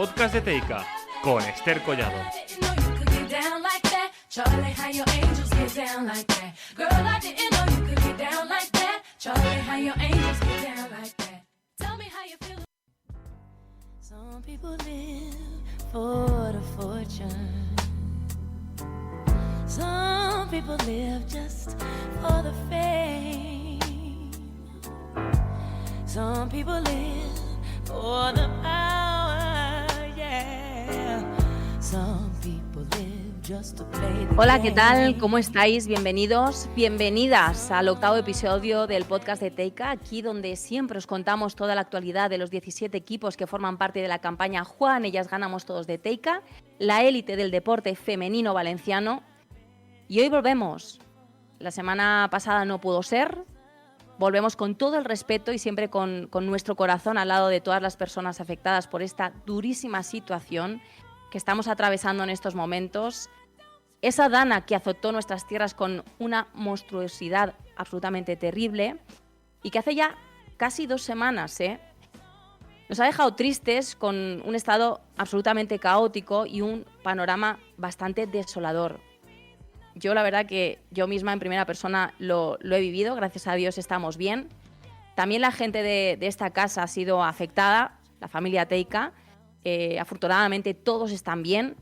podcast de Teika, con Esther Collado. Some people live for the fortune. Some people live just for the fame. Some people live for the power, yeah. Some people live just to play the Hola, ¿qué tal? game. ¿Cómo estáis? Bienvenidos, bienvenidas al 8º episodio del podcast de Teika, aquí donde siempre os contamos toda la actualidad de los 17 equipos que forman parte de la campaña Juan, ellas ganamos todos de Teika, la élite del deporte femenino valenciano. Y hoy volvemos. La semana pasada no pudo ser. Volvemos con todo el respeto y siempre con nuestro corazón al lado de todas las personas afectadas por esta durísima situación que estamos atravesando en estos momentos. Esa dana que azotó nuestras tierras con una monstruosidad absolutamente terrible y que hace ya casi 2 semanas, nos ha dejado tristes con un estado absolutamente caótico y un panorama bastante desolador. Yo la verdad que yo misma en primera persona lo he vivido, gracias a Dios estamos bien. También la gente de esta casa ha sido afectada, la familia Teika. Afortunadamente todos están bien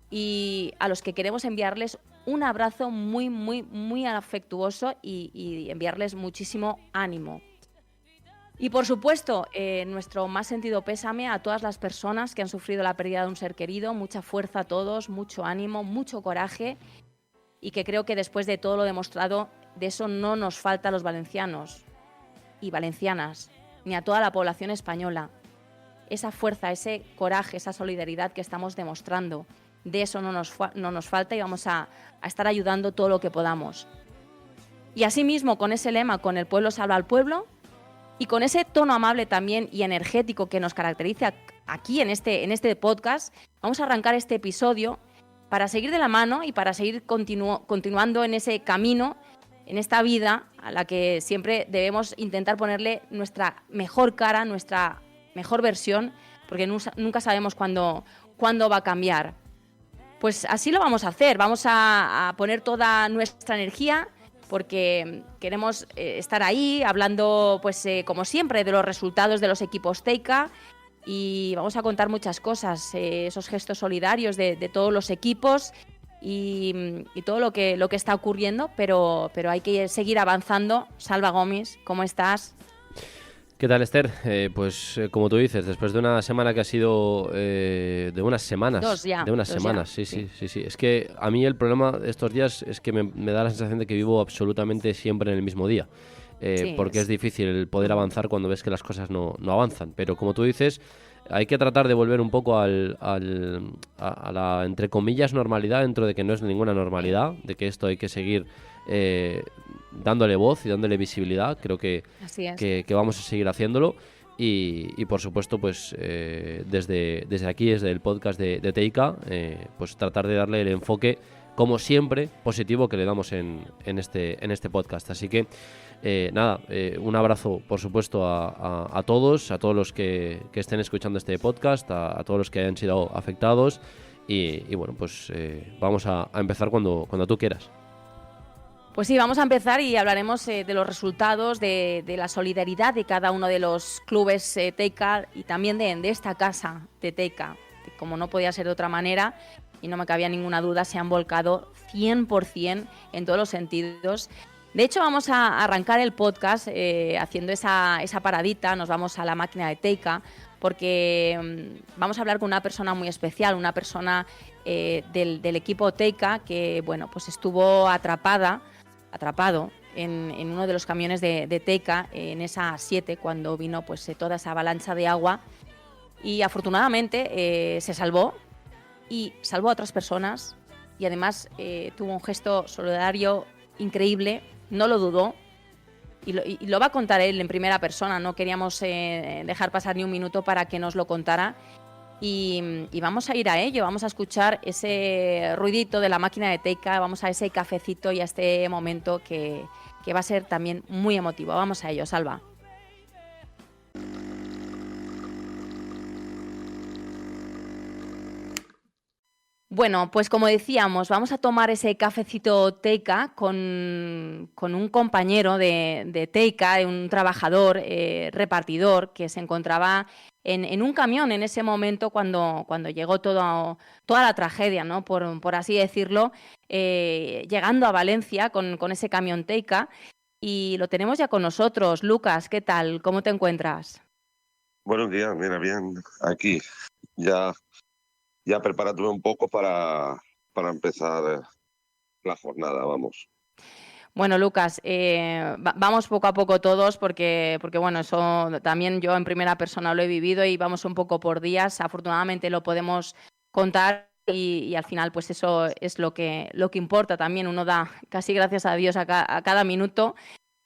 y a los que queremos enviarles un abrazo muy, muy, muy afectuoso y enviarles muchísimo ánimo. Y por supuesto, nuestro más sentido pésame a todas las personas que han sufrido la pérdida de un ser querido, mucha fuerza a todos, mucho ánimo, mucho coraje. Y que creo que después de todo lo demostrado, de eso no nos falta a los valencianos y valencianas, ni a toda la población española. Esa fuerza, ese coraje, esa solidaridad que estamos demostrando, de eso no nos falta y vamos a estar ayudando todo lo que podamos. Y asimismo, con ese lema, con el pueblo salva al pueblo, y con ese tono amable también y energético que nos caracteriza aquí en este podcast, vamos a arrancar este episodio para seguir de la mano y para seguir continuando en ese camino, en esta vida a la que siempre debemos intentar ponerle nuestra mejor cara, nuestra mejor versión, porque nunca sabemos cuándo va a cambiar. Pues así lo vamos a hacer, vamos a poner toda nuestra energía porque queremos estar ahí hablando, pues como siempre, de los resultados de los equipos Teika. Y vamos a contar muchas cosas, esos gestos solidarios de todos los equipos y todo lo que está ocurriendo, pero hay que seguir avanzando. Salva Gómez, ¿cómo estás? ¿Qué tal, Esther? Como tú dices, después de una semana que ha sido de unas semanas. 2 ya. De unas 2 semanas, ya, sí. Es que a mí el problema de estos días es que me da la sensación de que vivo absolutamente siempre en el mismo día. Porque es difícil el poder avanzar cuando ves que las cosas no avanzan. Pero como tú dices, hay que tratar de volver un poco a la, entre comillas, normalidad, dentro de que no es ninguna normalidad, de que esto hay que seguir dándole voz y dándole visibilidad. Creo que vamos a seguir haciéndolo. Y por supuesto, pues desde aquí, desde el podcast de Teika, pues tratar de darle el enfoque, como siempre, positivo que le damos en este podcast. Así que un abrazo, por supuesto, a todos los que estén escuchando este podcast, a todos los que hayan sido afectados y bueno, pues vamos a empezar cuando tú quieras. Pues sí, vamos a empezar y hablaremos de los resultados, de la solidaridad de cada uno de los clubes Teika y también de esta casa de Teika. Como no podía ser de otra manera y no me cabía ninguna duda, se han volcado 100% en todos los sentidos. De hecho, vamos a arrancar el podcast haciendo esa paradita, nos vamos a la máquina de Teika, porque vamos a hablar con una persona muy especial, una persona del equipo Teika que, bueno, pues estuvo atrapado en uno de los camiones de Teika en esa A7 cuando vino pues toda esa avalancha de agua y afortunadamente se salvó y salvó a otras personas y además tuvo un gesto solidario increíble, no lo dudó y lo va a contar él en primera persona, no queríamos dejar pasar ni un minuto para que nos lo contara y vamos a ir a ello, vamos a escuchar ese ruidito de la máquina de Teika, vamos a ese cafecito y a este momento que va a ser también muy emotivo. Vamos a ello, Salva. Bueno, pues como decíamos, vamos a tomar ese cafecito Teica con un compañero de Teica, un trabajador, repartidor, que se encontraba en un camión en ese momento cuando llegó toda la tragedia, ¿no? Por así decirlo, llegando a Valencia con ese camión Teica. Y lo tenemos ya con nosotros. Lucas, ¿qué tal? ¿Cómo te encuentras? Buenos días, mira, bien, aquí ya preparándome un poco para empezar la jornada, vamos. Bueno, Lucas, vamos poco a poco todos porque, bueno, eso también yo en primera persona lo he vivido y vamos un poco por días. Afortunadamente lo podemos contar y al final pues eso es lo que importa también. Uno da casi gracias a Dios a cada minuto.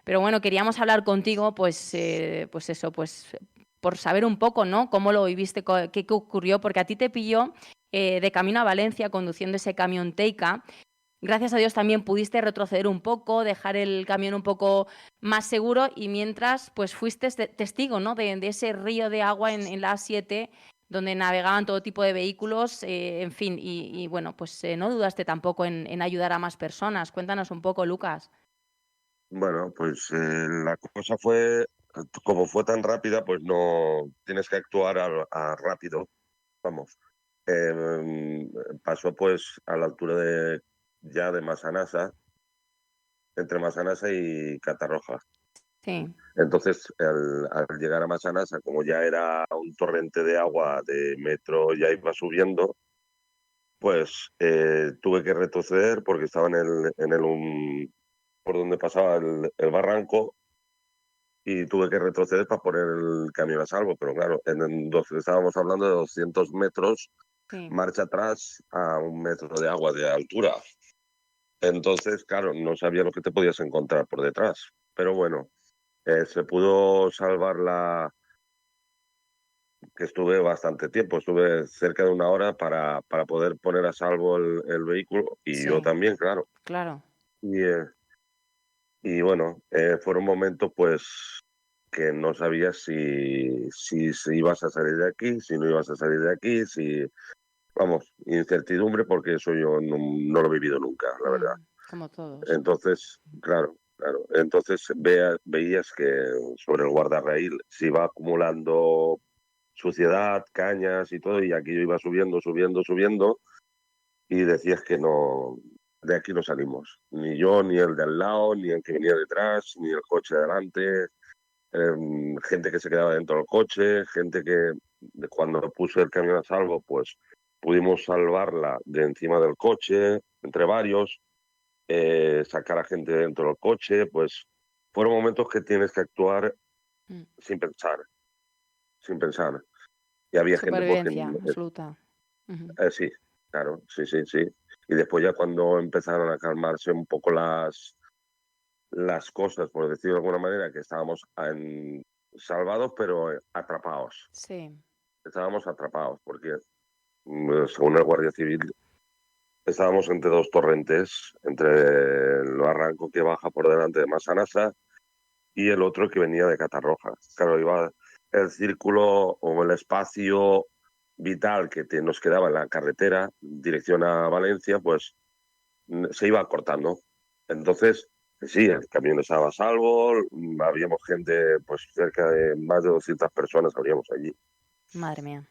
Pero bueno, queríamos hablar contigo pues eso, pues por saber un poco, ¿no? Cómo lo viviste, qué ocurrió, porque a ti te pilló de camino a Valencia conduciendo ese camión Teica. Gracias a Dios también pudiste retroceder un poco, dejar el camión un poco más seguro y mientras pues fuiste testigo, ¿no? de ese río de agua en la A7 donde navegaban todo tipo de vehículos, en fin, y bueno, pues no dudaste tampoco en ayudar a más personas. Cuéntanos un poco, Lucas. Bueno, pues la cosa fue, como fue tan rápida, pues no tienes que actuar a rápido, vamos. Pasó pues a la altura de Massanassa, entre Massanassa y Catarroja. Sí. Entonces, al llegar a Massanassa, como ya era un torrente de agua de metro, ya iba subiendo, pues tuve que retroceder porque estaba por donde pasaba el barranco y tuve que retroceder para poner el camión a salvo. Pero claro, estábamos hablando de 200 metros, Sí. marcha atrás a 1 metro de agua de altura. Entonces, claro, no sabía lo que te podías encontrar por detrás. Pero bueno, se pudo salvar que estuve bastante tiempo, estuve cerca de 1 hora para poder poner a salvo el vehículo y yo Sí, también, claro. claro. Y, bueno, fueron momentos pues que no sabías si ibas a salir de aquí, si no ibas a salir de aquí, vamos, incertidumbre porque eso yo no lo he vivido nunca, la verdad. Como todos. Entonces, claro. Entonces veías que sobre el guardarraíl se iba acumulando suciedad, cañas y todo, y aquí yo iba subiendo, y decías que no, de aquí no salimos. Ni yo, ni el de al lado, ni el que venía detrás, ni el coche de delante, gente que se quedaba dentro del coche, gente que cuando puse el camión a salvo, pues pudimos salvarla de encima del coche, entre varios, sacar a gente dentro del coche, pues fueron momentos que tienes que actuar sin pensar. Y había gente pues que Supervivencia absoluta. sí, claro, sí. Y después ya cuando empezaron a calmarse un poco las cosas, por decirlo de alguna manera, que estábamos salvados, pero atrapados. Sí. Estábamos atrapados, porque según el Guardia Civil, estábamos entre dos torrentes, entre el barranco que baja por delante de Massanassa y el otro que venía de Catarroja. Claro, iba el círculo o el espacio vital que nos quedaba en la carretera, dirección a Valencia, pues se iba cortando. Entonces, sí, el camión estaba a salvo, habíamos gente, pues cerca de más de 200 personas habríamos allí. Madre mía.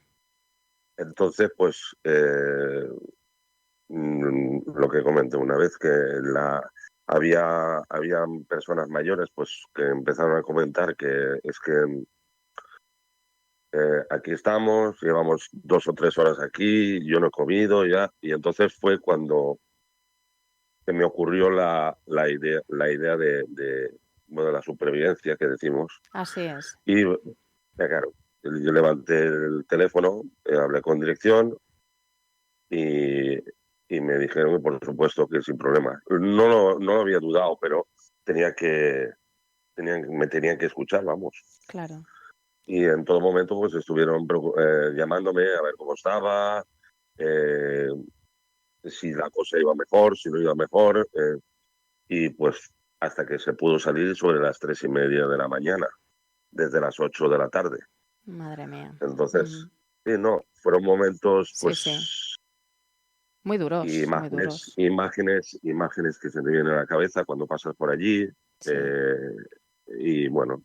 Entonces, pues lo que comenté una vez, que había personas mayores pues que empezaron a comentar que es que aquí estamos, llevamos 2 o 3 horas aquí, yo no he comido ya, y entonces fue cuando se me ocurrió la idea bueno, de la supervivencia que decimos. Así es. Y claro, yo levanté el teléfono, hablé con dirección y, me dijeron que por supuesto que sin problema. No lo había dudado, pero me tenían que escuchar, vamos. Claro. Y en todo momento pues estuvieron llamándome a ver cómo estaba, si la cosa iba mejor, si no iba mejor, y pues hasta que se pudo salir sobre las 3:30 de la mañana, desde las 8 de la tarde. Madre mía. Entonces, sí, no, fueron momentos Sí, pues sí. Muy duros, Y muy duros. imágenes que se te vienen a la cabeza cuando pasas por allí. Sí. Y bueno,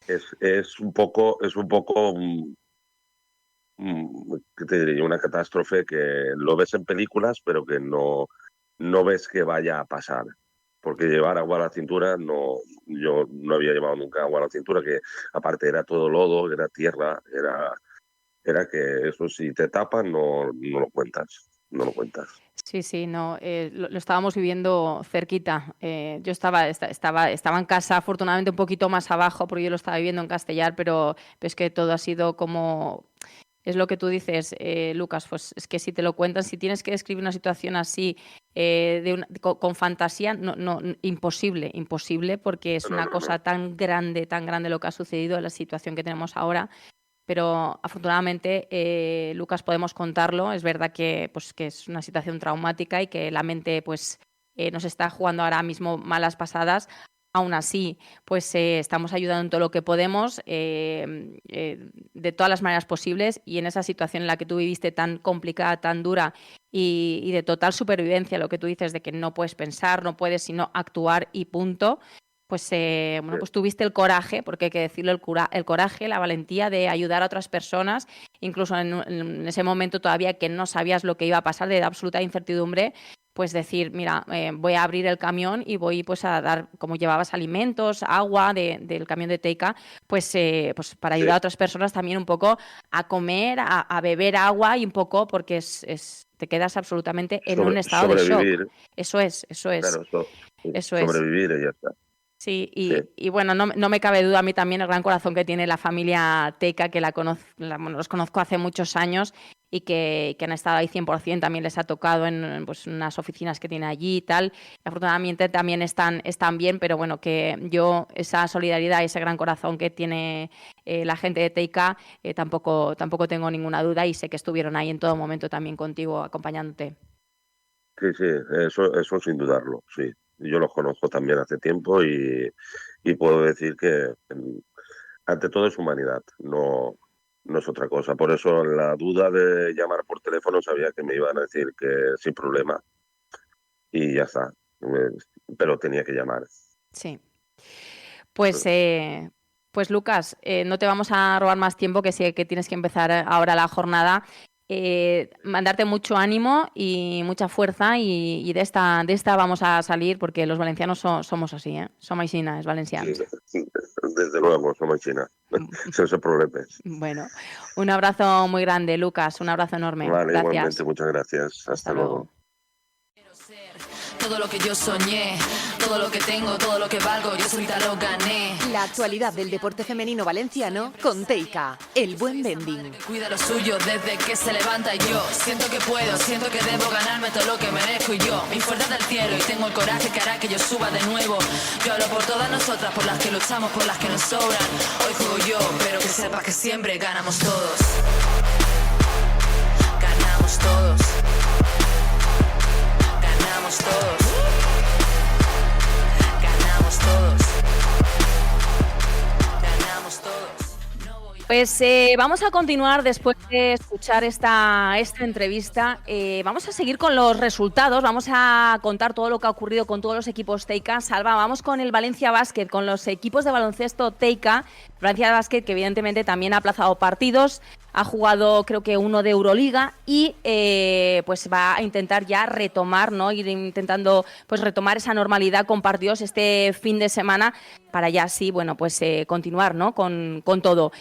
es un poco, ¿qué te diría? Una catástrofe que lo ves en películas, pero que no ves que vaya a pasar. Porque llevar agua a la cintura, yo no había llevado nunca agua a la cintura, que aparte era todo lodo, era tierra, era que eso si te tapan no lo cuentas, no lo cuentas. Sí, sí, no, lo estábamos viviendo cerquita. Yo estaba en casa, afortunadamente un poquito más abajo, porque yo lo estaba viviendo en Castellar, pero es que todo ha sido como... Es lo que tú dices, Lucas, pues es que si te lo cuentan, si tienes que describir una situación así con fantasía, imposible, porque es una cosa tan grande lo que ha sucedido, la situación que tenemos ahora. Pero afortunadamente, Lucas, podemos contarlo. Es verdad que es una situación traumática y que la mente nos está jugando ahora mismo malas pasadas. Aún así, estamos ayudando en todo lo que podemos, de todas las maneras posibles, y en esa situación en la que tú viviste tan complicada, tan dura y de total supervivencia, lo que tú dices de que no puedes pensar, no puedes sino actuar y punto, pues tuviste el coraje, porque hay que decirlo, el coraje, la valentía de ayudar a otras personas, incluso en ese momento todavía que no sabías lo que iba a pasar, de absoluta incertidumbre, pues decir, mira, voy a abrir el camión y voy a dar, como llevabas alimentos, agua del camión de Teica, pues para ayudar a otras personas también un poco a comer, a beber agua y un poco, porque te quedas absolutamente en un estado de shock. Eso es. Claro, eso sobrevivir y ya está. Sí, y bueno, no me cabe duda a mí también el gran corazón que tiene la familia Teica, que los conozco hace muchos años y que han estado ahí 100%, también les ha tocado en unas oficinas que tiene allí y tal. Afortunadamente también están bien, pero bueno, que yo esa solidaridad y ese gran corazón que tiene la gente de Teica, tampoco tengo ninguna duda, y sé que estuvieron ahí en todo momento también contigo, acompañándote. Sí, eso sin dudarlo, sí. Yo los conozco también hace tiempo y puedo decir que ante todo es humanidad, no es otra cosa. Por eso la duda de llamar por teléfono sabía que me iban a decir que sin problema y ya está. Pero tenía que llamar. Sí. Pues Lucas, no te vamos a robar más tiempo, que sé que tienes que empezar ahora la jornada. Mandarte mucho ánimo y mucha fuerza, y de esta vamos a salir, porque los valencianos somos así, ¿eh? Somos chinas, valencianos. Sí, desde luego, somos China. Sense problemas. Bueno, un abrazo muy grande, Lucas, un abrazo enorme. Vale, gracias. igualmente, muchas gracias. Hasta luego. Todo lo que yo soñé, todo lo que tengo, todo lo que valgo, yo solita lo gané. La actualidad del deporte femenino valenciano con Teica, el buen vending. Cuida lo suyo desde que se levanta, y yo siento que puedo, siento que debo ganarme todo lo que merezco, y yo, mi fuerza del cielo, y tengo el coraje que hará que yo suba de nuevo. Yo hablo por todas nosotras, por las que luchamos, por las que nos sobran. Hoy juego yo, pero que sepas que siempre ganamos todos. Ganamos todos. Ganamos todos. Ganamos todos. Ganamos todos. Pues vamos a continuar después de escuchar esta entrevista. Vamos a seguir con los resultados, vamos a contar todo lo que ha ocurrido con todos los equipos Teica. Salva, vamos con el Valencia Basket, con los equipos de baloncesto Teica. Valencia Basket, que evidentemente también ha aplazado partidos, ha jugado creo que uno de Euroliga y va a intentar ya retomar, ¿no? Ir intentando retomar esa normalidad con partidos este fin de semana, para ya así, continuar, ¿no? con todo.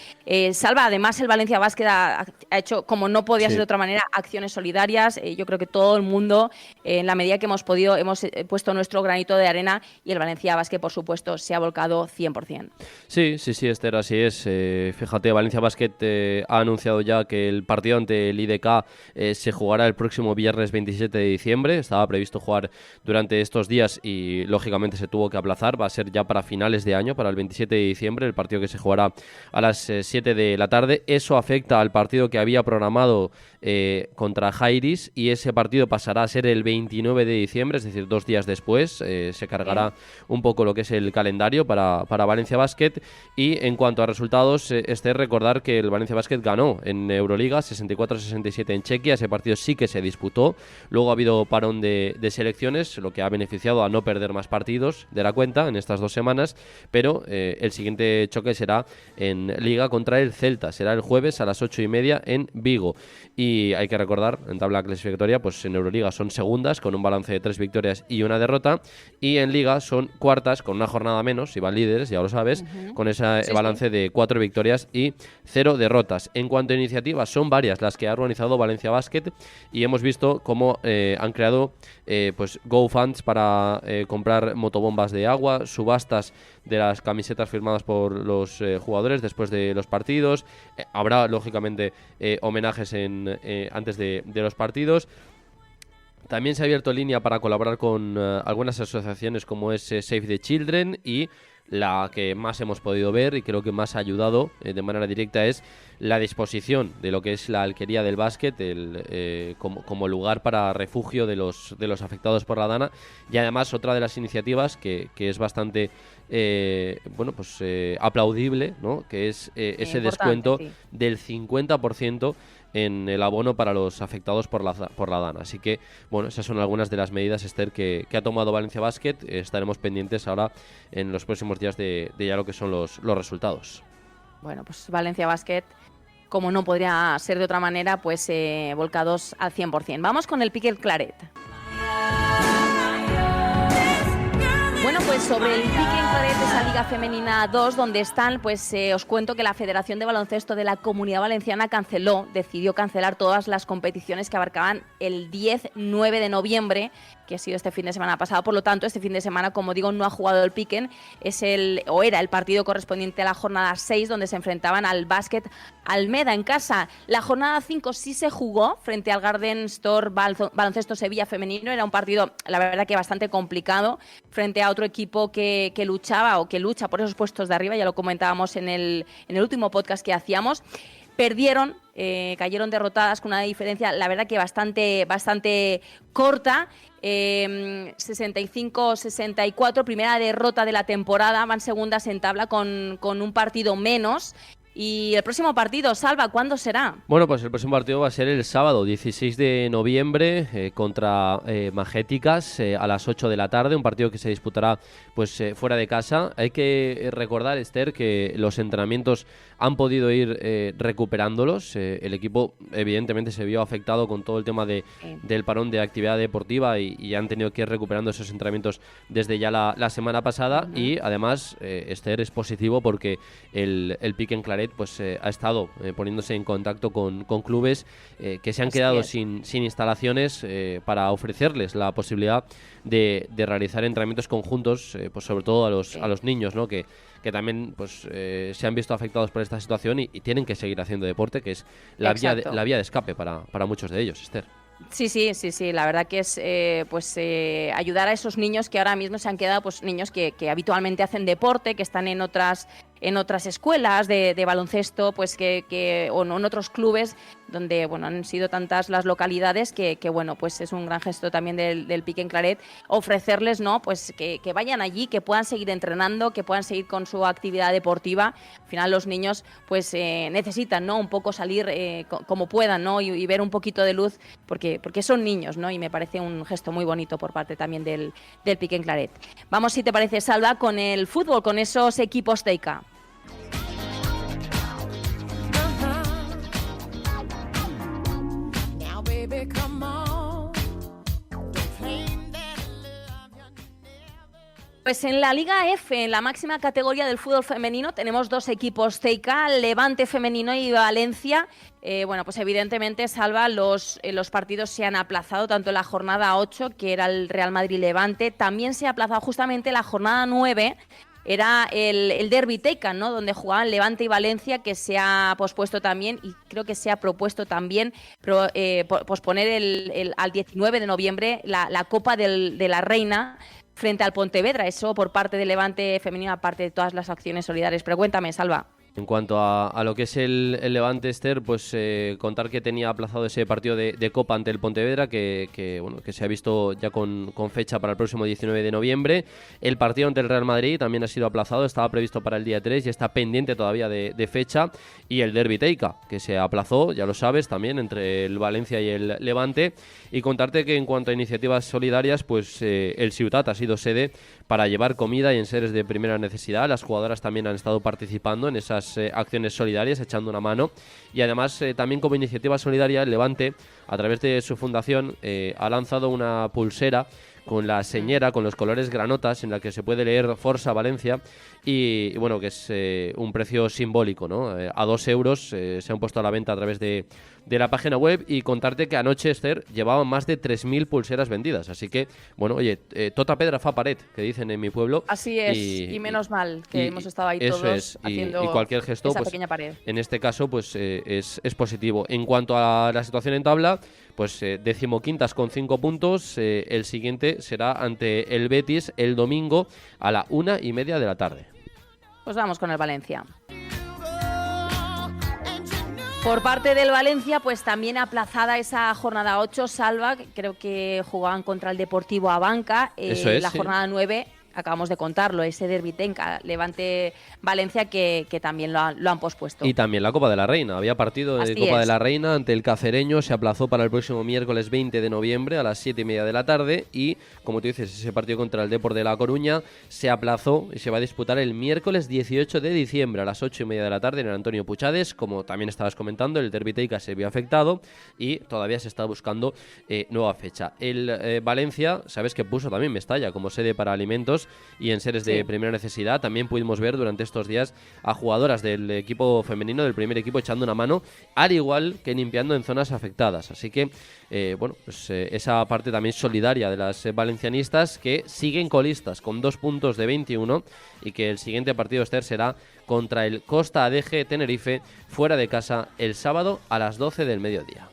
Salva, además el Valencia Basket ha hecho, como no podía ser de otra manera, acciones solidarias. Yo creo que todo el mundo, en la medida que hemos podido, hemos puesto nuestro granito de arena, y el Valencia Basket, por supuesto, se ha volcado 100%. Sí, Esther, así es. Fíjate, Valencia Basket ha anunciado ya que el partido ante el IDK se jugará el próximo viernes 27 de diciembre. Estaba previsto jugar durante estos días y lógicamente se tuvo que aplazar. Va a ser ya para finales de año, para el 27 de diciembre, el partido que se jugará a las 7 de la tarde. Eso afecta al partido que había programado contra Jairis, y ese partido pasará a ser el 29 de diciembre, es decir, 2 días después. Se cargará un poco lo que es el calendario para Valencia Basket. Y en cuanto a resultados, recordar que el Valencia Basket ganó ganó en Euroliga 64-67 en Chequia. Ese partido sí que se disputó. Luego ha habido parón de selecciones, lo que ha beneficiado a no perder más partidos de la cuenta en estas 2 semanas, pero el siguiente choque será en Liga contra el Celta. Será el jueves a las 8:30 en Vigo. Y hay que recordar, en tabla clasificatoria, pues en Euroliga son segundas con un balance de 3 victorias y 1 derrota, y en Liga son cuartas con una jornada menos, y van líderes, ya lo sabes, con ese balance de 4 victorias y 0 derrotas. En cuanto a iniciativas, son varias las que ha organizado Valencia Basket, y hemos visto cómo han creado pues GoFunds para comprar motobombas de agua, subastas de las camisetas firmadas por los jugadores después de los partidos. Habrá, lógicamente, homenajes antes de los partidos. También se ha abierto línea para colaborar con algunas asociaciones como es Save the Children, y la que más hemos podido ver y creo que más ha ayudado de manera directa es la disposición de lo que es la alquería del básquet como lugar para refugio de los afectados por la Dana. Y además otra de las iniciativas que es bastante aplaudible, ¿no? Que es ese descuento del 50% en el abono para los afectados por la Dana. Así que, bueno, esas son algunas de las medidas, Esther, que ha tomado Valencia Basket. Estaremos pendientes ahora en los próximos días de ya lo que son los resultados. Bueno, pues Valencia Basket, como no podría ser de otra manera, pues volcados al 100%. Vamos con el Pique Claret. Bueno, pues sobre el Pique Claret, esa Liga Femenina 2, donde están, pues os cuento que la Federación de Baloncesto de la Comunidad Valenciana decidió cancelar todas las competiciones que abarcaban el 10-9 de noviembre, que ha sido este fin de semana pasado. Por lo tanto, este fin de semana, como digo, no ha jugado el Piquen. Era el partido correspondiente a la jornada 6, donde se enfrentaban al Básquet Almeda en casa. La jornada 5 sí se jugó frente al Garden Store Baloncesto Sevilla femenino. Era un partido, la verdad, que bastante complicado frente a otro equipo que lucha por esos puestos de arriba. Ya lo comentábamos en el último podcast que hacíamos. Perdieron, cayeron derrotadas con una diferencia, la verdad, que bastante corta. 65-64, primera derrota de la temporada, van segundas en tabla con un partido menos. Y el próximo partido, Salva, ¿cuándo será? Bueno, pues el próximo partido va a ser el sábado 16 de noviembre contra Magéticas a las 8 de la tarde, un partido que se disputará pues fuera de casa. Hay que recordar, Esther, que los entrenamientos han podido ir recuperándolos. El equipo evidentemente se vio afectado con todo el tema del parón de actividad deportiva y han tenido que ir recuperando esos entrenamientos desde ya la semana pasada. Y además, Esther, es positivo porque el Piquen Claret pues ha estado poniéndose en contacto con clubes que se han quedado sin instalaciones para ofrecerles la posibilidad de realizar entrenamientos conjuntos, pues sobre todo a los niños, ¿no? Que también pues se han visto afectados por esta situación y tienen que seguir haciendo deporte, que es la vía de escape para muchos de ellos, Esther. Sí, la verdad que es ayudar a esos niños que ahora mismo se han quedado, pues niños que habitualmente hacen deporte, que están en otras escuelas de baloncesto, pues o en otros clubes donde, bueno, han sido tantas las localidades que bueno, pues es un gran gesto también del Piquen Claret ofrecerles, ¿no? Pues que vayan allí, que puedan seguir entrenando, que puedan seguir con su actividad deportiva. Al final los niños pues necesitan, ¿no? Un poco salir como puedan, ¿no? Y ver un poquito de luz porque son niños, ¿no? Y me parece un gesto muy bonito por parte también del Piquen Claret. Vamos, si te parece, Salva, con el fútbol, con esos equipos Teica. Pues en la Liga F, en la máxima categoría del fútbol femenino, tenemos 2 equipos Teica, Levante femenino y Valencia. Bueno, pues evidentemente, Salva, los partidos se han aplazado, tanto en la jornada 8, que era el Real Madrid-Levante, también se ha aplazado justamente la jornada 9, era el derbi Teica, ¿no? Donde jugaban Levante y Valencia, que se ha pospuesto también, y creo que se ha propuesto también posponer al 19 de noviembre la Copa de la Reina frente al Pontevedra. Eso por parte del Levante femenino, aparte de todas las acciones solidarias. Pero cuéntame, Salva. En cuanto a lo que es el Levante, Esther, pues contar que tenía aplazado ese partido de Copa ante el Pontevedra, que se ha visto ya con fecha para el próximo 19 de noviembre. El partido ante el Real Madrid también ha sido aplazado, estaba previsto para el día 3 y está pendiente todavía de fecha. Y el Derbi Teica, que se aplazó, ya lo sabes, también entre el Valencia y el Levante. Y contarte que en cuanto a iniciativas solidarias, pues el Ciutat ha sido sede para llevar comida y enseres de primera necesidad. Las jugadoras también han estado participando en esas acciones solidarias, echando una mano. Y además, también como iniciativa solidaria, el Levante, a través de su fundación, ha lanzado una pulsera con la señera, con los colores granotas, en la que se puede leer Forza Valencia, y bueno, que es un precio simbólico, ¿no? A 2 euros se han puesto a la venta a través de la página web. Y contarte que anoche, Esther, llevaban más de 3.000 pulseras vendidas, así que, bueno, oye, tota pedra fa pared, que dicen en mi pueblo. Así es, y menos mal que hemos estado ahí todos haciendo y cualquier gesto, esa pues, pequeña pared. En este caso, pues es positivo. En cuanto a la situación en tabla, pues 15ª con 5 puntos. El siguiente será ante el Betis el domingo a la 1:30 de la tarde. Pues vamos con el Valencia. Por parte del Valencia, pues también aplazada esa jornada 8, Salva, creo que jugaban contra el Deportivo Abanca. Eso es, la jornada 9, acabamos de contarlo, ese Derbi Teica, Levante-Valencia, que también lo han pospuesto. Y también la Copa de la Reina. Había partido de Copa de la Reina ante el Cacereño, se aplazó para el próximo miércoles 20 de noviembre a las 7:30 de la tarde. Y, como tú dices, ese partido contra el Depor de La Coruña se aplazó y se va a disputar el miércoles 18 de diciembre a las 8:30 de la tarde en el Antonio Puchades. Como también estabas comentando, el Derbi Teica se vio afectado y todavía se está buscando nueva fecha. El Valencia, sabes que puso también Mestalla como sede para alimentos y enseres de primera necesidad. También pudimos ver durante estos días a jugadoras del equipo femenino, del primer equipo, echando una mano, al igual que limpiando en zonas afectadas. Así que, esa parte también solidaria de las valencianistas, que siguen colistas con 2 puntos de 21, y que el siguiente partido, Esther, será contra el Costa Adeje Tenerife, fuera de casa, el sábado a las 12 del mediodía.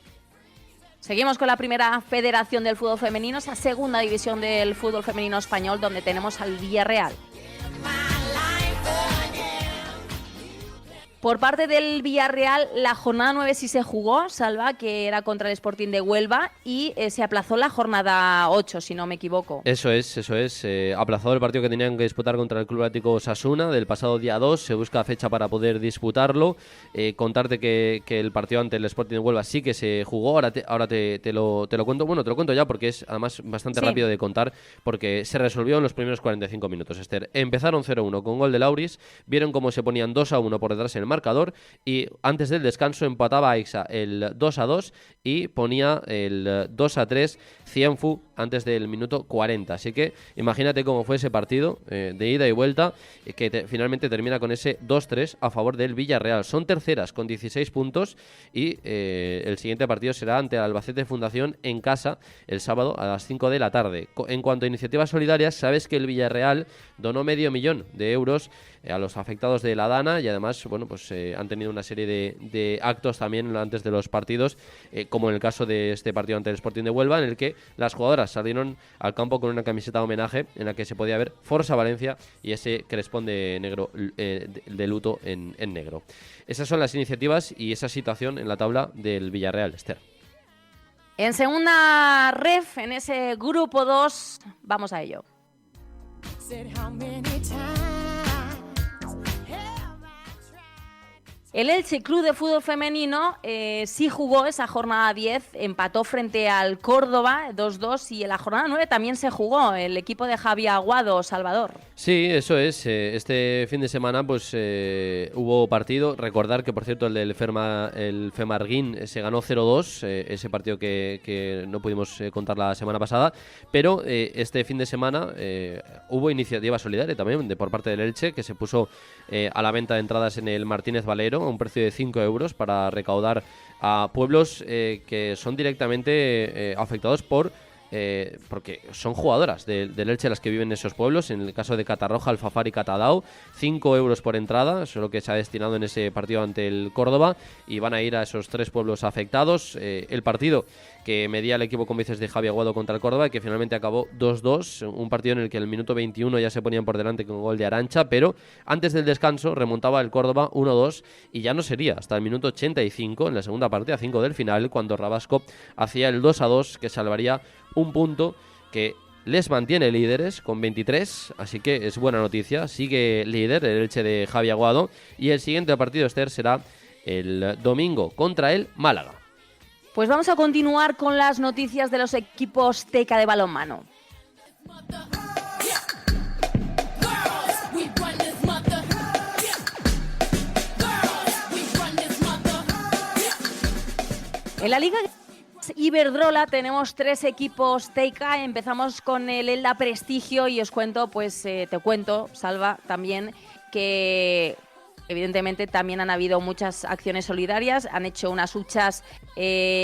Seguimos con la primera federación del fútbol femenino, esa segunda división del fútbol femenino español, donde tenemos al Villarreal. Por parte del Villarreal, la jornada 9 sí se jugó, Salva, que era contra el Sporting de Huelva, y se aplazó la jornada 8, si no me equivoco. Eso es. Aplazado el partido que tenían que disputar contra el Club Atlético Osasuna del pasado día 2. Se busca fecha para poder disputarlo. Contarte que el partido ante el Sporting de Huelva sí que se jugó. Ahora te lo cuento. Bueno, te lo cuento ya porque es además bastante rápido de contar, porque se resolvió en los primeros 45 minutos, Esther. Empezaron 0-1 con gol de Lauris. Vieron cómo se ponían 2-1 por detrás en el marcador, y antes del descanso empataba Aixa el 2-2 y ponía el 2-3 Cienfu antes del minuto 40. Así que imagínate cómo fue ese partido de ida y vuelta, que finalmente termina con ese 2-3 a favor del Villarreal. Son terceras con 16 puntos y el siguiente partido será ante Albacete Fundación en casa el sábado a las 5 de la tarde. En cuanto a iniciativas solidarias, sabes que el Villarreal donó €500,000 a los afectados de la Dana, y además, bueno, pues han tenido una serie de actos también antes de los partidos, como en el caso de este partido ante el Sporting de Huelva, en el que las jugadoras salieron al campo con una camiseta de homenaje en la que se podía ver Forza Valencia y ese crespón de negro, de luto en negro. Esas son las iniciativas y esa situación en la tabla del Villarreal, Esther. En segunda ref, en ese grupo 2, vamos a ello. El Elche Club de Fútbol Femenino sí jugó esa jornada 10, empató frente al Córdoba 2-2, y en la jornada 9 también se jugó el equipo de Javi Aguado, Salvador. Sí, eso es. Este fin de semana pues hubo partido. Recordar que, por cierto, el del Femarguín se ganó 0-2, ese partido que no pudimos contar la semana pasada, pero este fin de semana hubo iniciativa solidaria también por parte del Elche, que se puso a la venta de entradas en el Martínez Valero a un precio de 5 euros para recaudar a pueblos que son directamente afectados por porque son jugadoras del Elche las que viven en esos pueblos. En el caso de Catarroja, Alfafar y Catadao, 5 euros por entrada, eso es lo que se ha destinado en ese partido ante el Córdoba, y van a ir a esos 3 pueblos afectados. El partido que medía el equipo, como dices, de Javi Aguado contra el Córdoba, y que finalmente acabó 2-2, un partido en el que en el minuto 21 ya se ponían por delante con gol de Arantxa, pero antes del descanso remontaba el Córdoba 1-2, y ya no sería hasta el minuto 85, en la segunda parte, a 5 del final, cuando Rabasco hacía el 2-2, que salvaría un punto que les mantiene líderes con 23, así que es buena noticia. Sigue líder el Elche de Javi Aguado, y el siguiente partido, Esther, será el domingo contra el Málaga. Pues vamos a continuar con las noticias de los equipos TEICA de balonmano. En la Liga Iberdrola tenemos 3 equipos TEICA. Empezamos con el Elda Prestigio y os cuento, te cuento, Salva, también que evidentemente también han habido muchas acciones solidarias. Han hecho unas huchas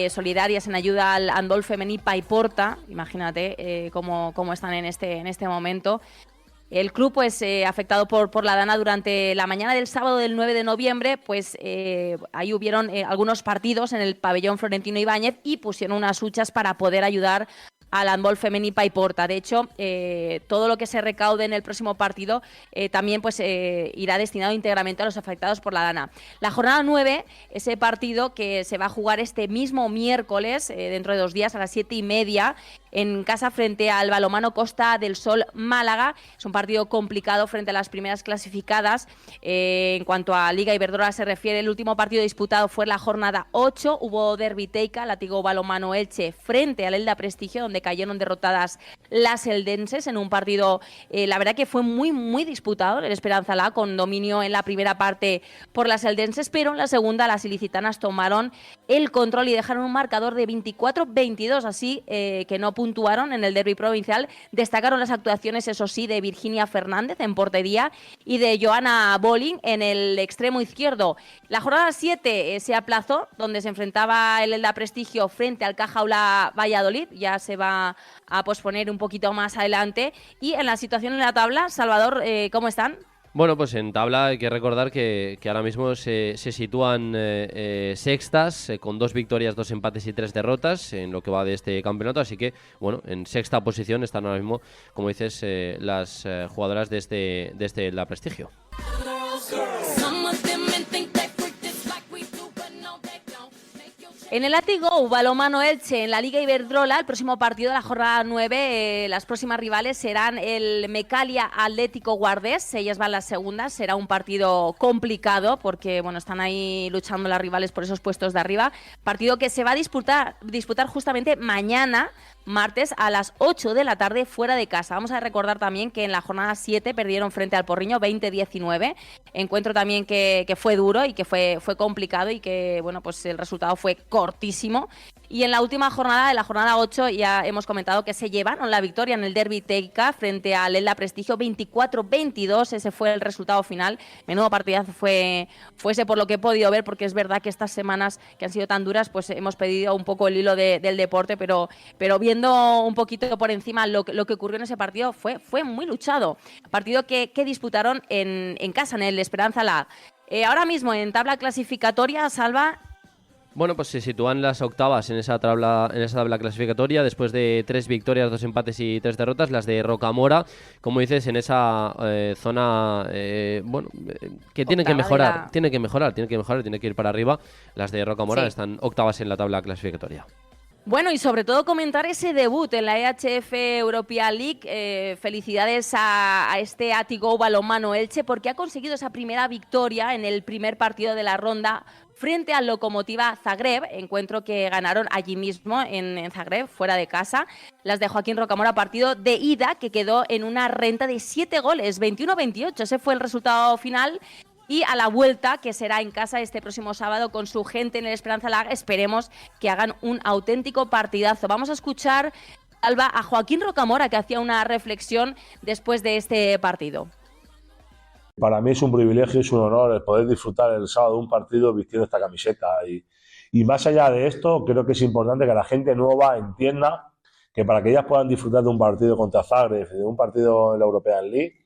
solidarias en ayuda al handball femení Paiporta. Imagínate cómo están en este momento. El club, afectado por la dana durante la mañana del sábado del 9 de noviembre, ahí hubieron algunos partidos en el pabellón Florentino Ibáñez y pusieron unas huchas para poder ayudar al handball femení Paiporta. De hecho, todo lo que se recaude en el próximo partido también irá destinado íntegramente a los afectados por la dana. La jornada 9, ese partido que se va a jugar este mismo miércoles, dentro de 2 días, a las 7:30, en casa frente al balonmano Costa del Sol Málaga. Es un partido complicado frente a las primeras clasificadas. En cuanto a Liga Iberdrola se refiere, el último partido disputado fue la jornada 8. Hubo derbi TEICA, Látigo Balonmano Elche frente al Elda Prestigio, donde cayeron derrotadas las eldenses en un partido, la verdad que fue muy, muy disputado, el Esperanza La, con dominio en la primera parte por las eldenses, pero en la segunda las ilicitanas tomaron el control y dejaron un marcador de 24-22, así que no puntuaron en el derbi provincial. Destacaron las actuaciones, eso sí, de Virginia Fernández en portería y de Joana Bolling en el extremo izquierdo. La jornada 7 se aplazó, donde se enfrentaba el Elda Prestigio frente al Caja Aula Valladolid. Ya se va a posponer un poquito más adelante. Y en la situación en la tabla, Salvador, ¿cómo están? Bueno, pues en tabla hay que recordar que ahora mismo se sitúan sextas, con 2 victorias, 2 empates y 3 derrotas en lo que va de este campeonato. Así que, bueno, en sexta posición están ahora mismo, como dices, las jugadoras de este La Prestigio. En el Látigo Balonmano Elche, en la Liga Iberdrola, el próximo partido de la jornada 9, las próximas rivales serán el Mecalia Atlético Guardés. Ellas van las segundas. Será un partido complicado porque, bueno, están ahí luchando las rivales por esos puestos de arriba. Partido que se va a disputar justamente mañana, martes, a las 8 de la tarde, fuera de casa. Vamos a recordar también que en la jornada 7 perdieron frente al Porriño 20-19. Encuentro también que fue duro y que fue complicado y que, bueno, pues el resultado fue cortísimo. Y en la última jornada, en la jornada 8, ya hemos comentado que se llevaron la victoria en el derbi TEICA frente al Elda Prestigio 24-22. Ese fue el resultado final. Menudo partidazo fuese por lo que he podido ver, porque es verdad que estas semanas que han sido tan duras, pues hemos perdido un poco el hilo del deporte, pero viendo un poquito por encima lo que ocurrió en ese partido, fue muy luchado. Partido que disputaron en casa, en el Esperanza La. Ahora mismo en tabla clasificatoria, Salva. Bueno, pues se sitúan las octavas en esa tabla clasificatoria, después de 3 victorias, 2 empates y 3 derrotas. Las de Rocamora, como dices, en esa zona, que tienen que mejorar, tiene que ir para arriba. Las de Rocamora están octavas en la tabla clasificatoria. Bueno, y sobre todo comentar ese debut en la EHF European League. Felicidades a este Látigo Balonmano Elche, porque ha conseguido esa primera victoria en el primer partido de la ronda frente al Lokomotiva Zagreb, encuentro que ganaron allí mismo en Zagreb, fuera de casa. Las de Joaquín Rocamora, partido de ida que quedó en una renta de 7 goles, 21-28. Ese fue el resultado final. Y a la vuelta, que será en casa este próximo sábado con su gente en el Esperanza La, esperemos que hagan un auténtico partidazo. Vamos a escuchar, Alba, a Joaquín Rocamora, que hacía una reflexión después de este partido. Para mí es un privilegio, es un honor el poder disfrutar el sábado de un partido vistiendo esta camiseta. Y más allá de esto, creo que es importante que la gente nueva entienda que para que ellas puedan disfrutar de un partido contra Zagreb, de un partido en la European League,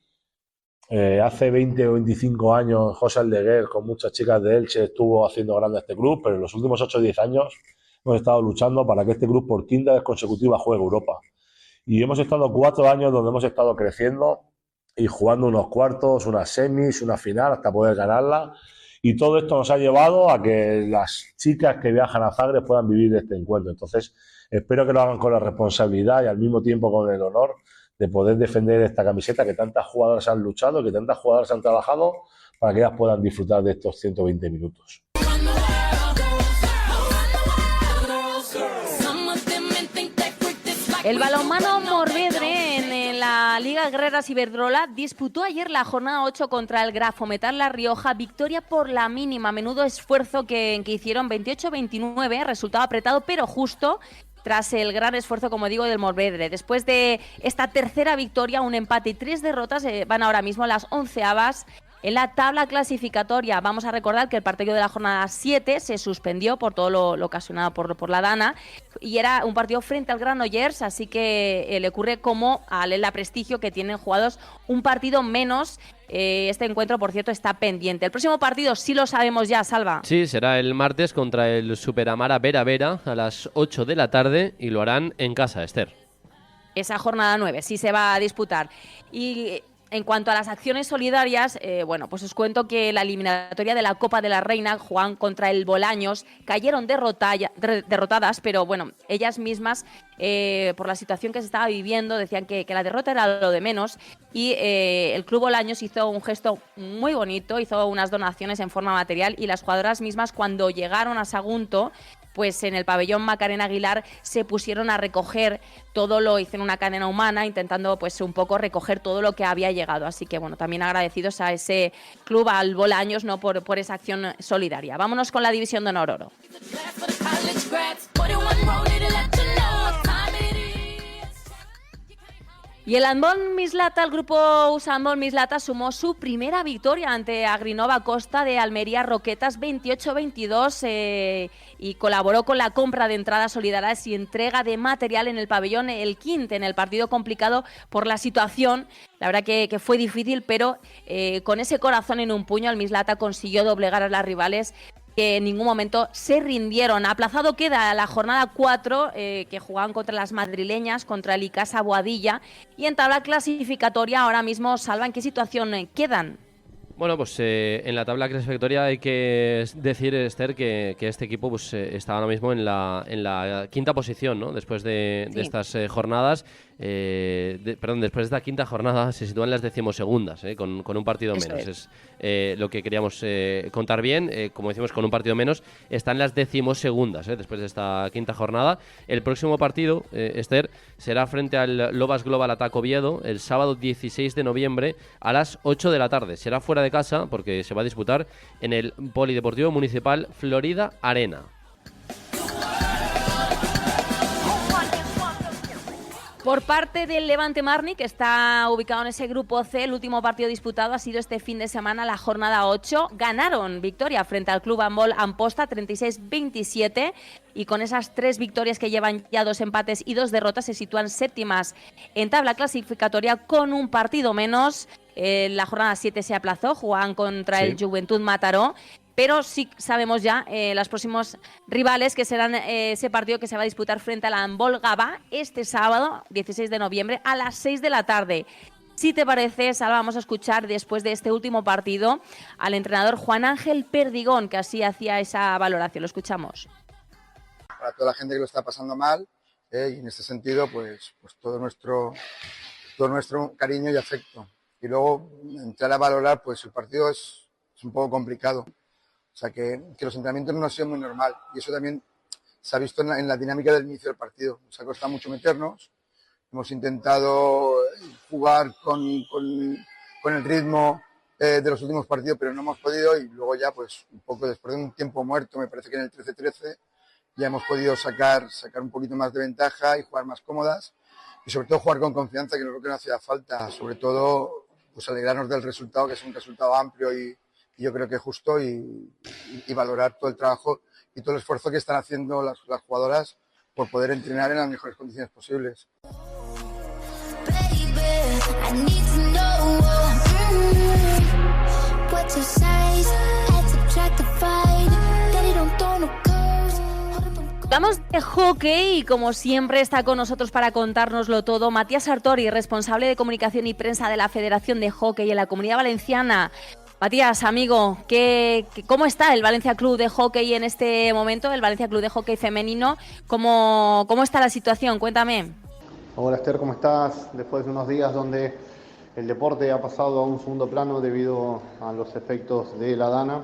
hace 20 o 25 años José Aldeguer con muchas chicas de Elche estuvo haciendo grande a este club, pero en los últimos 8 o 10 años hemos estado luchando para que este club por quinta vez consecutiva juegue Europa. Y hemos estado 4 años donde hemos estado creciendo y jugando unos cuartos, unas semis, una final hasta poder ganarla. Y todo esto nos ha llevado a que las chicas que viajan a Zagreb puedan vivir este encuentro. Entonces, espero que lo hagan con la responsabilidad y al mismo tiempo con el honor de poder defender esta camiseta que tantas jugadoras han luchado, que tantas jugadoras han trabajado para que ellas puedan disfrutar de estos 120 minutos. El balonmano Morvedre en la Liga Guerreras Iberdrola disputó ayer la jornada 8 contra el Grafometal La Rioja, victoria por la mínima, menudo esfuerzo que hicieron, 28-29, resultado apretado pero justo, tras el gran esfuerzo, como digo, del Morvedre. Después de esta tercera victoria, un empate y 3 derrotas, van ahora mismo las 11avas en la tabla clasificatoria. Vamos a recordar que el partido de la jornada 7 se suspendió por todo lo ocasionado por la Dana y era un partido frente al Granollers, así que le ocurre como al Ela Prestigio, que tienen jugados un partido menos. Este encuentro, por cierto, está pendiente. El próximo partido sí lo sabemos ya, Salva. Sí, será el martes contra el Superamara Vera Vera a las 8 de la tarde y lo harán en casa, Esther. Esa jornada 9 sí se va a disputar. Y en cuanto a las acciones solidarias, bueno, pues os cuento que la eliminatoria de la Copa de la Reina jugaban contra el Bolaños, cayeron derrotadas, pero bueno, ellas mismas, por la situación que se estaba viviendo, decían que la derrota era lo de menos y el Club Bolaños hizo un gesto muy bonito, hizo unas donaciones en forma material y las jugadoras mismas, cuando llegaron a Sagunto, pues en el pabellón Macarena Aguilar se pusieron a recoger todo, lo hicieron una cadena humana, intentando pues un poco recoger todo lo que había llegado. Así que bueno, también agradecidos a ese club, al Bolaños, ¿no? por esa acción solidaria. Vámonos con la División de Honor Oro. Y el handball Mislata, el grupo Usandball Mislata, sumó su primera victoria ante Agrinova Costa de Almería Roquetas 28-22 y colaboró con la compra de entradas solidarias y entrega de material en el pabellón El Quinte, en el partido complicado por la situación. La verdad que fue difícil, pero con ese corazón en un puño, el Mislata consiguió doblegar a las rivales, que en ningún momento se rindieron. Aplazado queda la jornada 4, que jugaban contra las madrileñas, contra el Icasa Boadilla. Y en tabla clasificatoria ahora mismo, Salva, ¿en qué situación quedan? Bueno, pues en la tabla clasificatoria hay que decir, Esther, que este equipo pues está ahora mismo en la quinta posición, ¿no? Después de estas jornadas. Después de esta quinta jornada se sitúan las decimosegundas, con un partido menos. Es lo que queríamos contar bien. Como decimos, con un partido menos están las decimosegundas, después de esta quinta jornada. El próximo partido, Esther, será frente al Lobas Global Attack Oviedo el sábado 16 de noviembre a las 8 de la tarde. Será fuera de casa porque se va a disputar en el Polideportivo Municipal Florida Arena. Por parte del Levante Marni, que está ubicado en ese grupo C, el último partido disputado ha sido este fin de semana, la jornada 8. Ganaron victoria frente al Club Handball Amposta, 36-27, y con esas 3 victorias que llevan ya 2 empates y 2 derrotas se sitúan séptimas en tabla clasificatoria con un partido menos. La jornada 7 se aplazó, jugaban contra el Juventud Mataró. Pero sí sabemos ya los próximos rivales, que serán ese partido que se va a disputar frente a la Handball Gaba este sábado, 16 de noviembre, a las 6 de la tarde. Si te parece, Salva, vamos a escuchar después de este último partido al entrenador Juan Ángel Perdigón, que así hacía esa valoración. Lo escuchamos. Para toda la gente que lo está pasando mal, y en este sentido, pues todo nuestro cariño y afecto. Y luego entrar a valorar, pues el partido es un poco complicado. O sea, que los entrenamientos no han sido muy normal. Y eso también se ha visto en la dinámica del inicio del partido. Nos ha costado mucho meternos. Hemos intentado jugar con el ritmo de los últimos partidos, pero no hemos podido. Y luego ya, pues un poco después de un tiempo muerto, me parece que en el 13-13, ya hemos podido sacar un poquito más de ventaja y jugar más cómodas. Y sobre todo jugar con confianza, que es lo que nos hacía falta. Sobre todo, pues alegrarnos del resultado, que es un resultado amplio y yo creo que es justo, y valorar todo el trabajo y todo el esfuerzo que están haciendo las jugadoras por poder entrenar en las mejores condiciones posibles. Hablamos de hockey y como siempre está con nosotros para contárnoslo todo Matías Sartori, responsable de comunicación y prensa de la Federación de Hockey en la Comunidad Valenciana. Matías, amigo, ¿cómo está el Valencia Club de Hockey en este momento, el Valencia Club de Hockey femenino? ¿Cómo está la situación? Cuéntame. Hola Esther, ¿cómo estás? Después de unos días donde el deporte ha pasado a un segundo plano debido a los efectos de la Dana,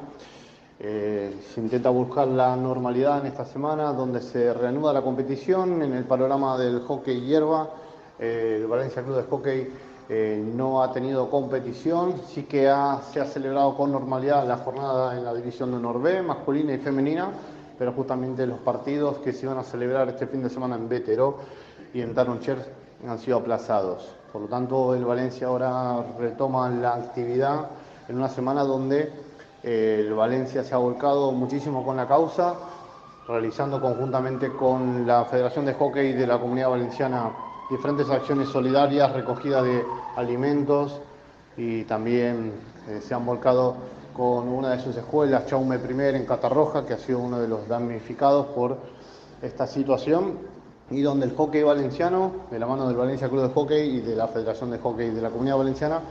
se intenta buscar la normalidad en esta semana donde se reanuda la competición en el panorama del hockey hierba. El Valencia Club de Hockey no ha tenido competición, sí que se ha celebrado con normalidad la jornada en la división de Honor B, masculina y femenina, pero justamente los partidos que se iban a celebrar este fin de semana en Bétero y en Taroncher han sido aplazados. Por lo tanto, el Valencia ahora retoma la actividad en una semana donde el Valencia se ha volcado muchísimo con la causa, realizando conjuntamente con la Federación de Hockey de la Comunidad Valenciana diferentes acciones solidarias, recogida de alimentos, y también se han volcado con una de sus escuelas, Chaume I, en Catarroja, que ha sido uno de los damnificados por esta situación, y donde el hockey valenciano, de la mano del Valencia Club de Hockey y de la Federación de Hockey de la Comunidad Valenciana,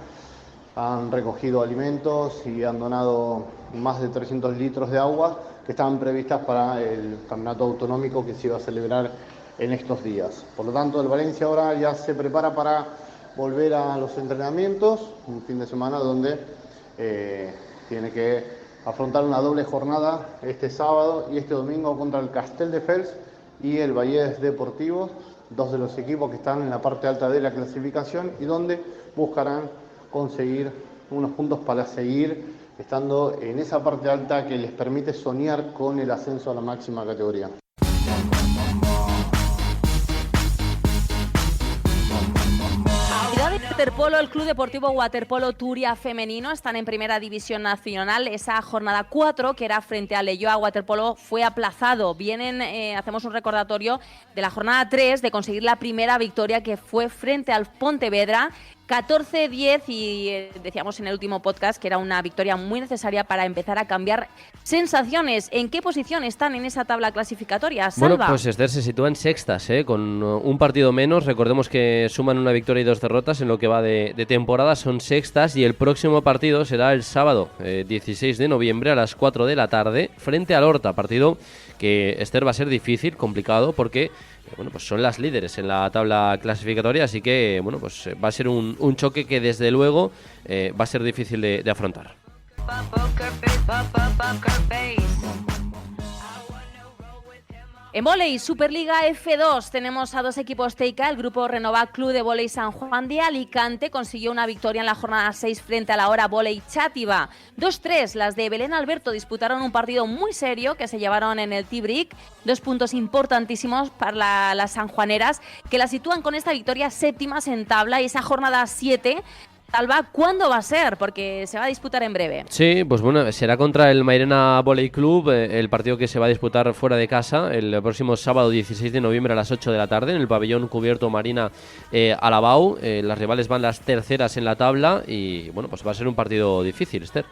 han recogido alimentos y han donado más de 300 litros de agua que estaban previstas para el campeonato autonómico que se iba a celebrar en estos días. Por lo tanto, el Valencia ahora ya se prepara para volver a los entrenamientos, un fin de semana donde tiene que afrontar una doble jornada este sábado y este domingo contra el Castelldefels y el Vallés Deportivo, dos de los equipos que están en la parte alta de la clasificación y donde buscarán conseguir unos puntos para seguir estando en esa parte alta que les permite soñar con el ascenso a la máxima categoría. Waterpolo, el Club Deportivo Waterpolo Turia femenino están en Primera División Nacional. Esa jornada 4, que era frente a Leioa Waterpolo, fue aplazado. Hacemos un recordatorio de la jornada 3 de conseguir la primera victoria, que fue frente al Pontevedra, 14-10, y decíamos en el último podcast que era una victoria muy necesaria para empezar a cambiar sensaciones. ¿En qué posición están en esa tabla clasificatoria, Salva? Bueno, pues Esther se sitúa en sextas, con un partido menos. Recordemos que suman una victoria y 2 derrotas en lo que va de temporada. Son sextas y el próximo partido será el sábado 16 de noviembre a las 4 de la tarde frente al Horta. Partido que, Esther, va a ser difícil, complicado, porque pues son las líderes en la tabla clasificatoria, así que pues va a ser un choque que desde luego va a ser difícil de afrontar. En vóley, Superliga F2, tenemos a dos equipos Teica. El grupo Renova Club de Vóley San Juan de Alicante consiguió una victoria en la jornada 6 frente a la Hora Vóley Chátiva. 2-3, las de Belén Alberto disputaron un partido muy serio que se llevaron en el T-Brick. 2 puntos importantísimos para las sanjuaneras, que la sitúan con esta victoria séptimas en tabla, y esa jornada 7... Salva, ¿cuándo va a ser? Porque se va a disputar en breve. Sí, pues bueno, será contra el Mairena Volley Club, el partido que se va a disputar fuera de casa el próximo sábado 16 de noviembre a las 8 de la tarde en el pabellón cubierto Marina Alabau. Las rivales van las terceras en la tabla y bueno, pues va a ser un partido difícil, Esther.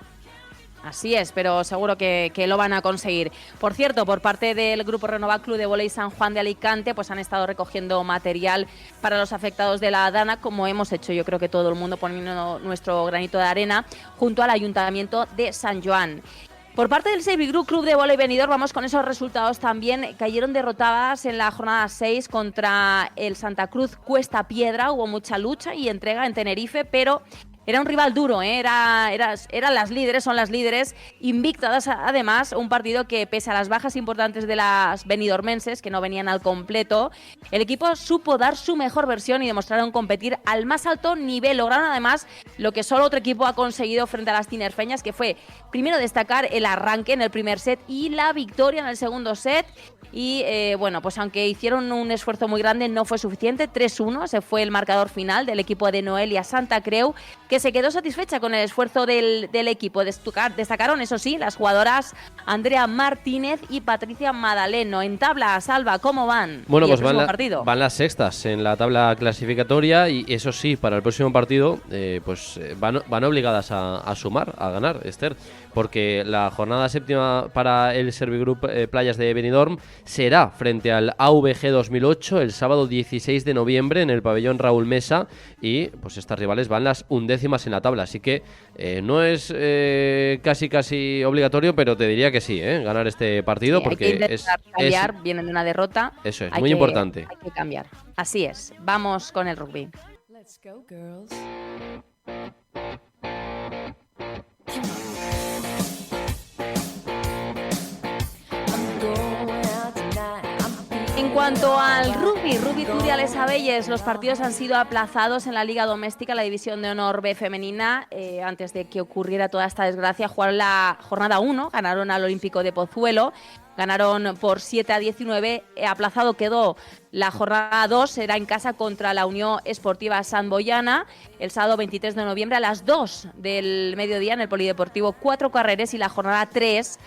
Así es, pero seguro que lo van a conseguir. Por cierto, por parte del Grupo Renova Club de Vóley San Juan de Alicante, pues han estado recogiendo material para los afectados de la Dana, como hemos hecho yo creo que todo el mundo, poniendo nuestro granito de arena junto al Ayuntamiento de San Joan. Por parte del Seiby Group Club de Vóley Benidorm, vamos con esos resultados también. Cayeron derrotadas en la jornada 6 contra el Santa Cruz Cuesta Piedra. Hubo mucha lucha y entrega en Tenerife, pero era un rival duro, eran las líderes, son las líderes invictas. Además, un partido que, pese a las bajas importantes de las benidormenses, que no venían al completo, el equipo supo dar su mejor versión y demostraron competir al más alto nivel. Lograron además lo que solo otro equipo ha conseguido frente a las tinerfeñas, que fue primero destacar el arranque en el primer set y la victoria en el segundo set. Y bueno, pues aunque hicieron un esfuerzo muy grande, no fue suficiente. 3-1, se fue el marcador final del equipo de Noelia Santa Creu, que que se quedó satisfecha con el esfuerzo del equipo. Destacaron, eso sí, las jugadoras Andrea Martínez y Patricia Madaleno. En tabla, Salva, ¿cómo van? Bueno, pues partido? Van las sextas en la tabla clasificatoria y eso sí, para el próximo partido van obligadas a sumar, a ganar, Esther, porque la jornada séptima para el Servigroup Playas de Benidorm será frente al AVG 2008 el sábado 16 de noviembre en el pabellón Raúl Mesa y pues estas rivales van las 11ª en la tabla, así que no es casi obligatorio, pero te diría que sí, ganar este partido, porque hay que cambiar, vienen de una derrota. Eso es muy importante. Hay que cambiar. Así es. Vamos con el rugby. Let's go, girls. En cuanto al rugby Turiales Abelles, los partidos han sido aplazados en la Liga Doméstica, la División de Honor B femenina, antes de que ocurriera toda esta desgracia. Jugaron la jornada 1, ganaron al Olímpico de Pozuelo, ganaron por 7-19, aplazado quedó la jornada 2, será en casa contra la Unión Esportiva Sant Boiana, el sábado 23 de noviembre a las 2 del mediodía en el Polideportivo 4 Carreres, y la jornada 3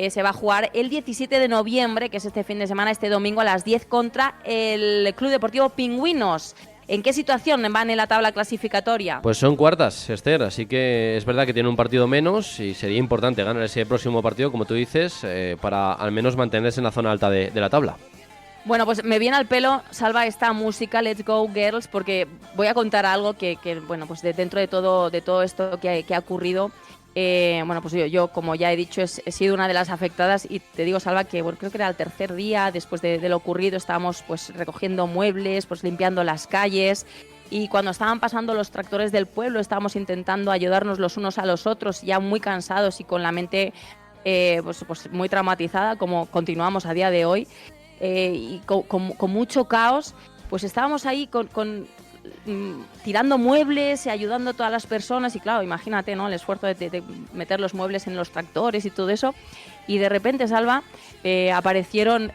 se va a jugar el 17 de noviembre, que es este fin de semana, este domingo a las 10 contra el Club Deportivo Pingüinos. ¿En qué situación van en la tabla clasificatoria? Pues son cuartas, Esther, así que es verdad que tiene un partido menos y sería importante ganar ese próximo partido, como tú dices, para al menos mantenerse en la zona alta de la tabla. Bueno, pues me viene al pelo, Salva, esta música, Let's Go Girls, porque voy a contar algo que bueno, pues dentro de todo esto que ha ocurrido. Bueno, pues yo, como ya he dicho, he sido una de las afectadas, y te digo, Salva, que bueno, creo que era el tercer día después de lo ocurrido. Estábamos pues recogiendo muebles, pues limpiando las calles, y cuando estaban pasando los tractores del pueblo estábamos intentando ayudarnos los unos a los otros, ya muy cansados y con la mente pues muy traumatizada, como continuamos a día de hoy, y con mucho caos. Pues estábamos ahí tirando muebles y ayudando a todas las personas, y claro, imagínate, ¿no?, el esfuerzo de meter los muebles en los tractores y todo eso. Y de repente, Salva, aparecieron,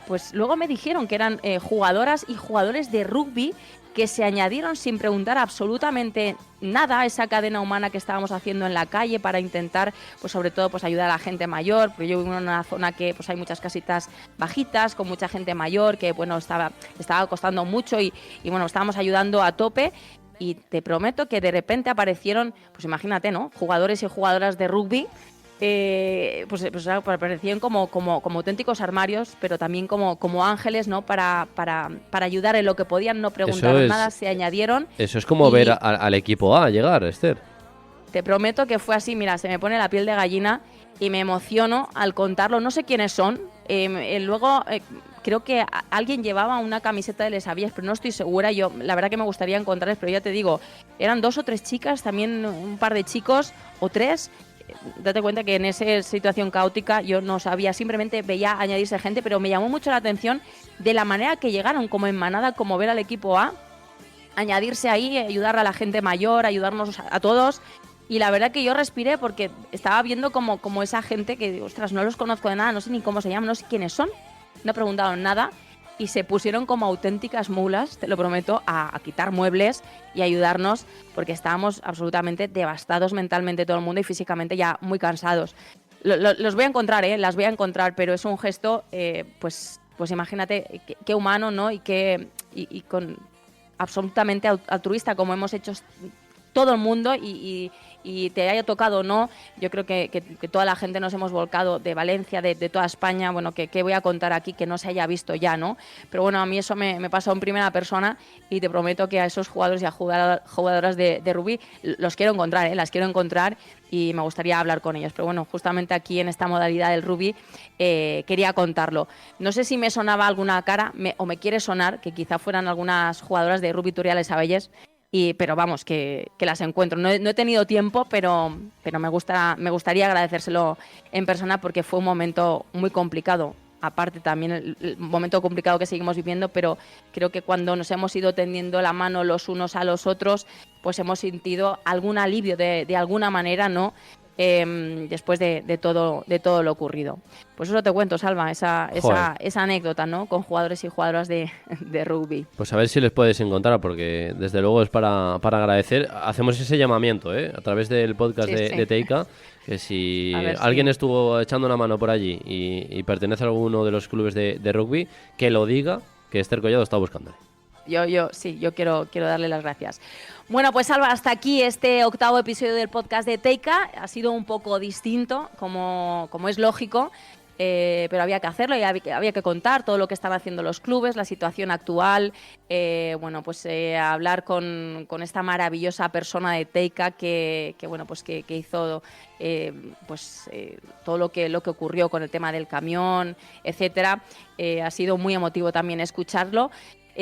pues luego me dijeron que eran jugadoras y jugadores de rugby que se añadieron sin preguntar absolutamente nada a esa cadena humana que estábamos haciendo en la calle para intentar, pues sobre todo, pues ayudar a la gente mayor, porque yo vivo en una zona que pues hay muchas casitas bajitas con mucha gente mayor que bueno estaba costando mucho, y bueno, estábamos ayudando a tope. Y te prometo que de repente aparecieron, pues imagínate, ¿no?, jugadores y jugadoras de rugby, pues aparecían como auténticos armarios, pero también como ángeles, ¿no?, para ayudar en lo que podían, no preguntaron nada, se añadieron. Eso es como ver al equipo A llegar, Esther. Te prometo que fue así, mira, se me pone la piel de gallina y me emociono al contarlo. No sé quiénes son, luego creo que alguien llevaba una camiseta de Les Avillas, pero no estoy segura. Yo la verdad que me gustaría encontrarles, pero ya te digo, eran 2 o 3 chicas, también un par de chicos o 3. Date cuenta que en esa situación caótica yo no sabía, simplemente veía añadirse gente, pero me llamó mucho la atención de la manera que llegaron, como en manada, como ver al equipo A añadirse ahí, ayudar a la gente mayor, ayudarnos a todos. Y la verdad que yo respiré, porque estaba viendo como esa gente que digo, ostras, no los conozco de nada, no sé ni cómo se llaman, no sé quiénes son, no preguntaron nada, y se pusieron como auténticas mulas, te lo prometo, a quitar muebles y ayudarnos, porque estábamos absolutamente devastados mentalmente todo el mundo y físicamente ya muy cansados. Los voy a encontrar, las voy a encontrar, pero es un gesto, pues imagínate qué humano, ¿no? Y con absolutamente altruista, como hemos hecho todo el mundo, y te haya tocado o no, yo creo que toda la gente nos hemos volcado de Valencia, de toda España. Bueno, que voy a contar aquí que no se haya visto ya, ¿no? Pero bueno, a mí eso me pasó en primera persona, y te prometo que a esos jugadores y a jugadoras de rugby los quiero encontrar, las quiero encontrar, y me gustaría hablar con ellos. Pero bueno, justamente aquí en esta modalidad del rugby quería contarlo. No sé si me sonaba alguna cara, o me quiere sonar, que quizá fueran algunas jugadoras de rugby Turiales Abelles. Pero vamos, que las encuentro. No he tenido tiempo, pero me gustaría agradecérselo en persona, porque fue un momento muy complicado. Aparte también el momento complicado que seguimos viviendo, pero creo que cuando nos hemos ido tendiendo la mano los unos a los otros, pues hemos sentido algún alivio de alguna manera, ¿no? Después de todo lo ocurrido. Pues eso te cuento, Salva, esa anécdota, ¿no? Con jugadores y jugadoras de rugby. Pues a ver si les puedes encontrar, porque desde luego es para agradecer. Hacemos ese llamamiento, a través del podcast de Teika, que si alguien estuvo echando una mano por allí y pertenece a alguno de los clubes de rugby, que lo diga, que Esther Collado está buscándole. Yo quiero darle las gracias. Bueno, pues Salva, hasta aquí este 8º episodio del podcast de Teika. Ha sido un poco distinto, como es lógico, pero había que hacerlo y había que contar todo lo que están haciendo los clubes, la situación actual, hablar con esta maravillosa persona de Teika que hizo todo lo que ocurrió con el tema del camión, etcétera. Ha sido muy emotivo también escucharlo.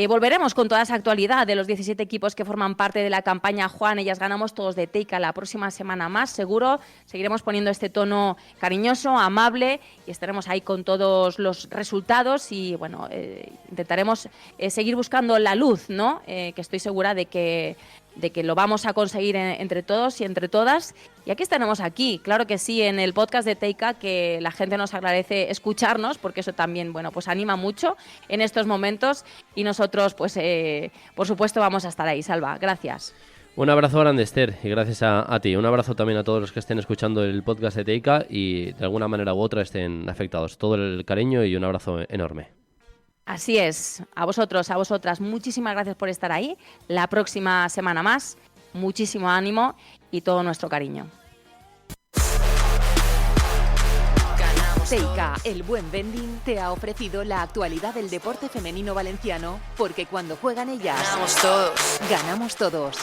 Volveremos con toda esa actualidad de los 17 equipos que forman parte de la campaña Juan, ellas ganamos todos de Teika la próxima semana más, seguro. Seguiremos poniendo este tono cariñoso, amable y estaremos ahí con todos los resultados y intentaremos seguir buscando la luz, ¿no? Que estoy segura de que lo vamos a conseguir entre todos y entre todas. Y aquí estaremos claro que sí, en el podcast de Teika, que la gente nos agradece escucharnos, porque eso también, anima mucho en estos momentos. Y nosotros, por supuesto, vamos a estar ahí. Salva, gracias. Un abrazo grande, Esther, y gracias a ti. Un abrazo también a todos los que estén escuchando el podcast de Teika y de alguna manera u otra estén afectados. Todo el cariño y un abrazo enorme. Así es, a vosotros, a vosotras, muchísimas gracias por estar ahí. La próxima semana más, muchísimo ánimo y todo nuestro cariño. Teika, el buen vending, te ha ofrecido la actualidad del deporte femenino valenciano, porque cuando juegan ellas, ganamos todos. Ganamos todos.